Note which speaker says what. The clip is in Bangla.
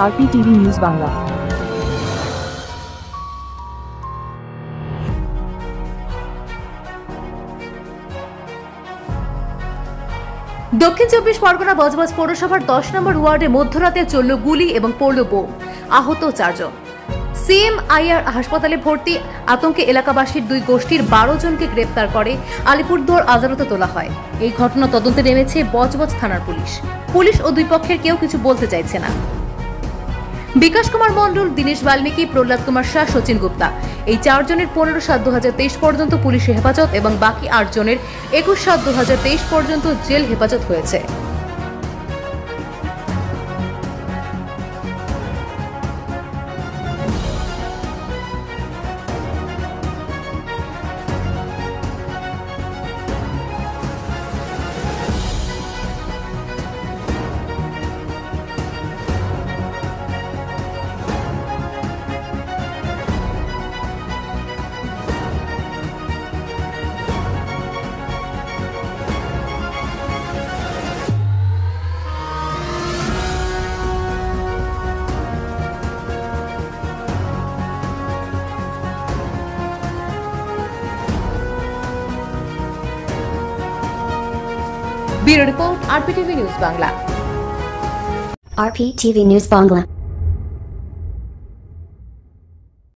Speaker 1: RPTV news Bangla.
Speaker 2: দক্ষিণ চব্বিশ পরগনা বজবজ পৌরসভার 10 নম্বর ওয়ার্ডে মধ্যরাতে চলল গুলি এবং পড়ল বোম। আহত 4 জন। সিএমআইআর হাসপাতালে ভর্তি। আতঙ্কে এলাকাবাসীর দুই গোষ্ঠীর 12 জনকে গ্রেপ্তার করে আলিপুরদুয়ার আদালতে তোলা হয়। এই ঘটনা তদন্তে নেমেছে বজবজ থানার পুলিশ ও দুই পক্ষের কেউ কিছু বলতে চাইছে না। বিকাশ কুমার মণ্ডল, দীনেশ বাল্মীকি, প্রহ্লাদ কুমার শাহ, সচিন গুপ্তা এই 4 জনের 15/7/2023 পর্যন্ত পুলিশি হেফাজত এবং বাকি 8 জনের 21/7/2023 পর্যন্ত জেল হেফাজত হয়েছে। Bureau report, RPTV news Bangla.
Speaker 3: RPTV News Bangla।